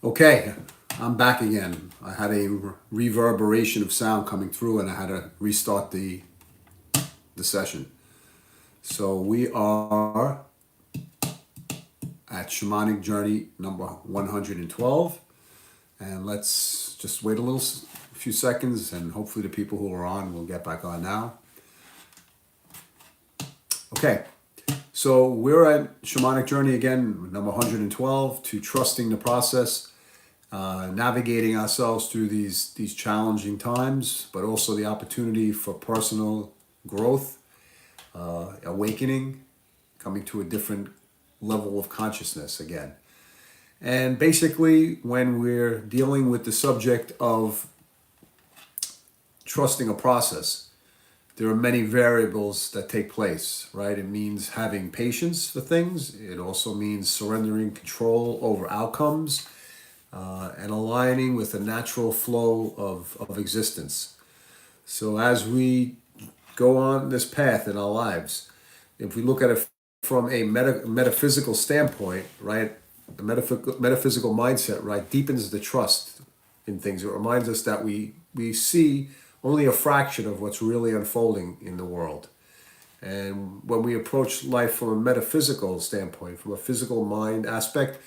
Okay, I'm back again. I had a reverberation of sound coming through and I had to restart the session. So we are at Shamanic Journey number 112. And let's just wait a few seconds, and hopefully the people who are on will get back on now. Okay, so we're at Shamanic Journey again, number 112, to trusting the process, navigating ourselves through these challenging times, but also the opportunity for personal growth, awakening, coming to a different level of consciousness again. And basically, when we're dealing with the subject of trusting a process, there are many variables that take place, right? It means having patience for things. It also means surrendering control over outcomes and aligning with the natural flow of existence. So as we go on this path in our lives, if we look at it from a metaphysical standpoint, right? The metaphysical mindset, right, deepens the trust in things. It reminds us that we see only a fraction of what's really unfolding in the world. And when we approach life from a metaphysical standpoint, from a physical mind aspect,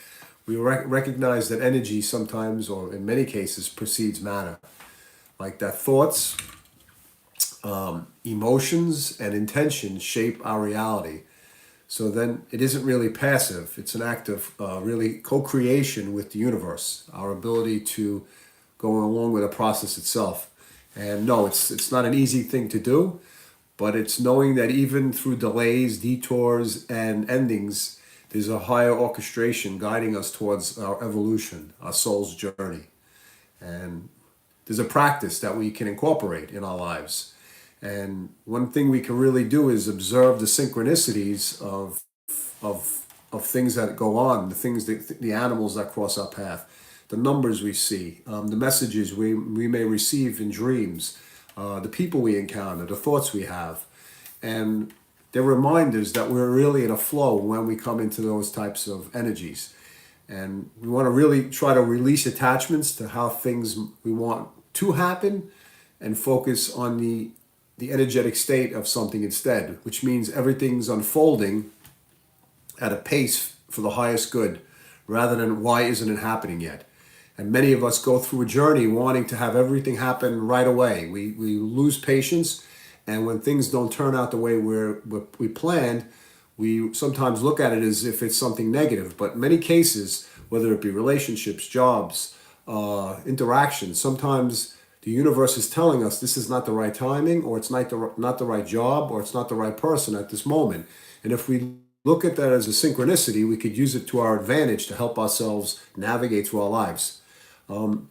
we recognize that energy sometimes, or in many cases, precedes matter. Like that thoughts, emotions, and intentions shape our reality. So then it isn't really passive. It's an act of really co-creation with the universe, our ability to go along with the process itself. And no, it's not an easy thing to do, but it's knowing that even through delays, detours, and endings, there's a higher orchestration guiding us towards our evolution, our soul's journey. And there's a practice that we can incorporate in our lives. And one thing we can really do is observe the synchronicities of things that go on, the animals that cross our path, the numbers we see, the messages we may receive in dreams, the people we encounter, the thoughts we have. And they're reminders that we're really in a flow when we come into those types of energies. And we want to really try to release attachments to how things we want to happen and focus on the energetic state of something instead, which means everything's unfolding at a pace for the highest good rather than why isn't it happening yet. And many of us go through a journey wanting to have everything happen right away. We lose patience, and when things don't turn out the way we planned, we sometimes look at it as if it's something negative. But in many cases, whether it be relationships, jobs, interactions, sometimes the universe is telling us this is not the right timing, or it's not the right job, or it's not the right person at this moment. And if we look at that as a synchronicity, we could use it to our advantage to help ourselves navigate through our lives. And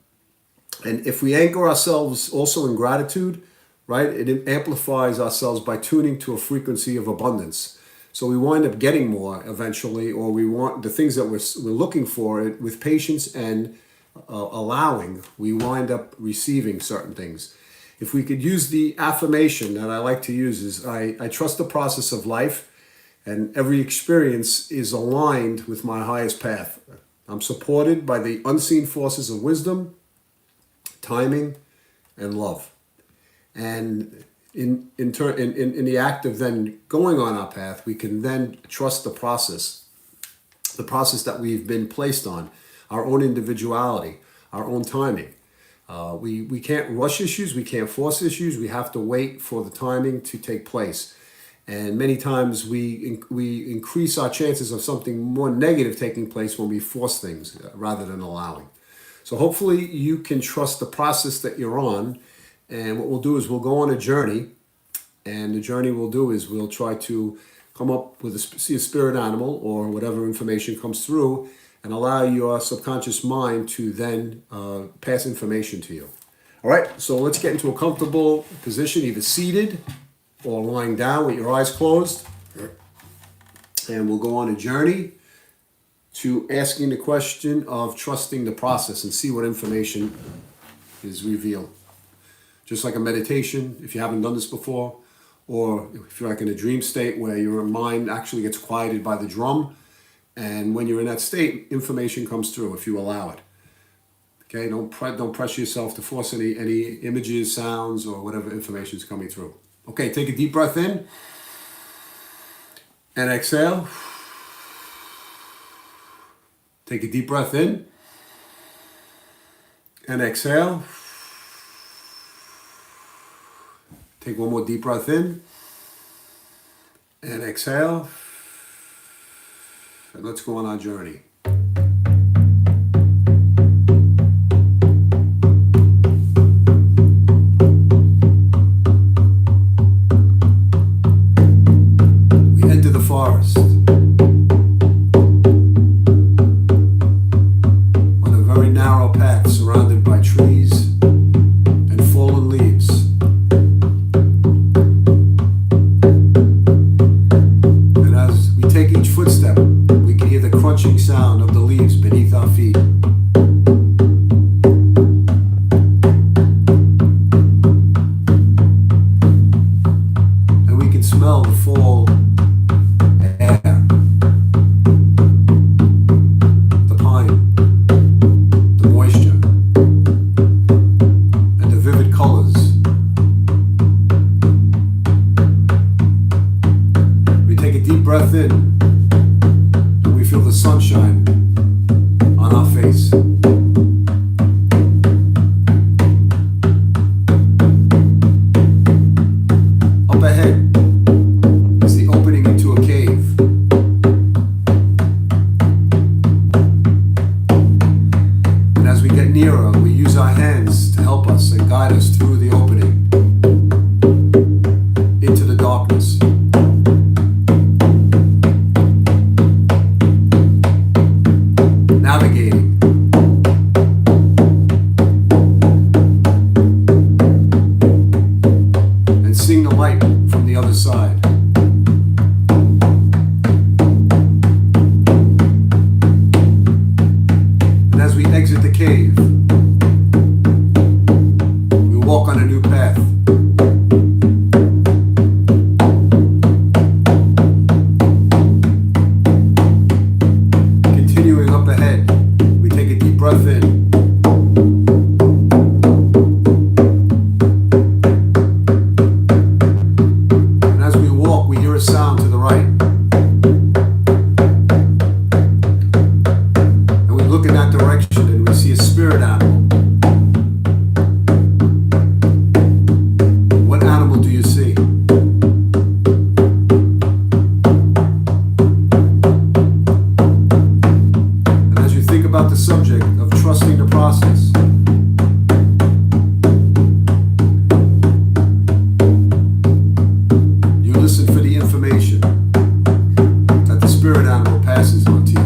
if we anchor ourselves also in gratitude, right, it amplifies ourselves by tuning to a frequency of abundance. So we wind up getting more eventually, or we want the things that we're looking for with patience and allowing, we wind up receiving certain things. If we could use the affirmation that I like to use is, I trust the process of life, and every experience is aligned with my highest path. I'm supported by the unseen forces of wisdom, timing, and love. And in the act of then going on our path, we can then trust the process that we've been placed on, our own individuality, our own timing. We can't rush issues, we can't force issues, we have to wait for the timing to take place. And many times we increase our chances of something more negative taking place when we force things rather than allowing. So hopefully you can trust the process that you're on. And what we'll do is we'll go on a journey. And the journey we'll do is we'll try to come up with a spirit animal or whatever information comes through, and allow your subconscious mind to then pass information to you. All right, so let's get into a comfortable position, either seated or lying down with your eyes closed. And we'll go on a journey to asking the question of trusting the process and see what information is revealed. Just like a meditation, if you haven't done this before, or if you're like in a dream state where your mind actually gets quieted by the drum, and when you're in that state, information comes through if you allow it. Okay, don't pressure yourself to force any images, sounds, or whatever information is coming through. Okay, take a deep breath in and exhale. Take a deep breath in and exhale. Take one more deep breath in and exhale. And let's go on our journey. We enter the forest. On a very narrow path surrounded by trees and fallen leaves. And as we take each footstep, we can hear the crunching sound of the leaves beneath our feet. And we can smell the fall air, the pine, the moisture, and the vivid colors. We take a deep breath in, and we feel the sunshine on our face. Up ahead is the opening into a cave. And as we get nearer, we use our hands to help us and guide us through the opening into the darkness. Navigating. And seeing the light from the other side. And as we exit the cave, we walk on a new path. Continuing up ahead, we take a deep breath in. And as we walk, we hear a sound to the right. And we look in that direction and we see a spirit animal. What animal do you see? And as you think about the subject of trusting the process, you listen for the information that the spirit animal passes on to you.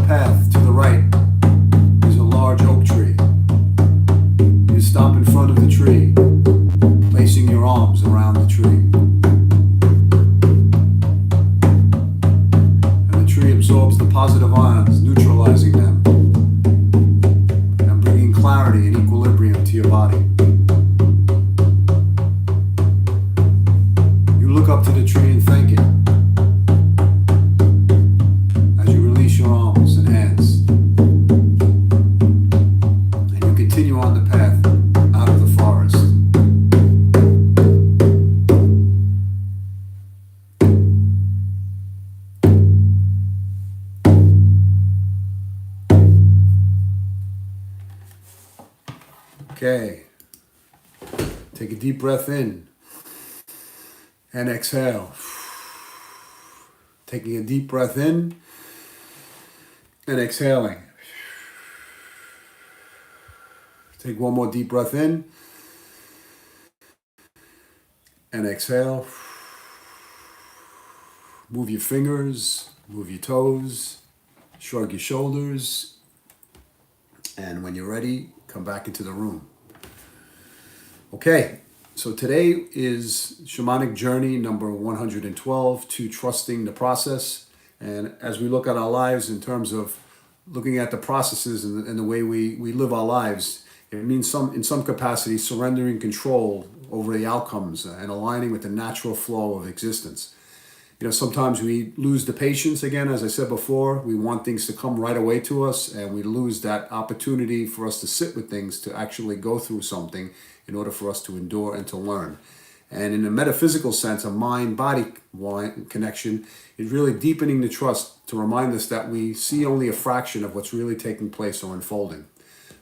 path to the right is a large oak tree. You stop in front of the tree, placing your arms around the tree. And the tree absorbs the positive ions, neutralizing them, and bringing clarity and equilibrium to your body. You look up to the tree and thank it as you release your arms and hands. And you continue on the path out of the forest. Okay. Take a deep breath in and exhale. Taking a deep breath in and exhaling. Take one more deep breath in and exhale. Move your fingers, move your toes, shrug your shoulders, and when you're ready, come back into the room. Okay, so today is Shamanic Journey number 112, to trusting the process. And as we look at our lives in terms of looking at the processes and the way we live our lives, it means in some capacity surrendering control over the outcomes and aligning with the natural flow of existence. You know, sometimes we lose the patience again, as I said before. We want things to come right away to us, and we lose that opportunity for us to sit with things, to actually go through something in order for us to endure and to learn. And in a metaphysical sense, a mind-body connection is really deepening the trust to remind us that we see only a fraction of what's really taking place or unfolding.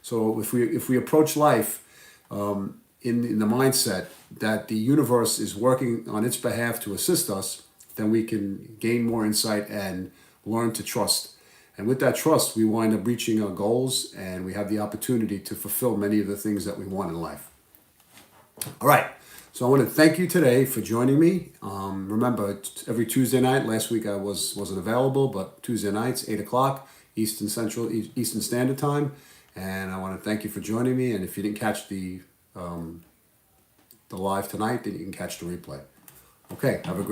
So if we approach life in the mindset that the universe is working on its behalf to assist us, then we can gain more insight and learn to trust. And with that trust, we wind up reaching our goals, and we have the opportunity to fulfill many of the things that we want in life. All right, so I want to thank you today for joining me. Remember, every Tuesday night, last week I wasn't available, but Tuesday nights, 8 o'clock, Eastern Standard Time. And I want to thank you for joining me. And if you didn't catch the live tonight, then you can catch the replay. Okay, have a great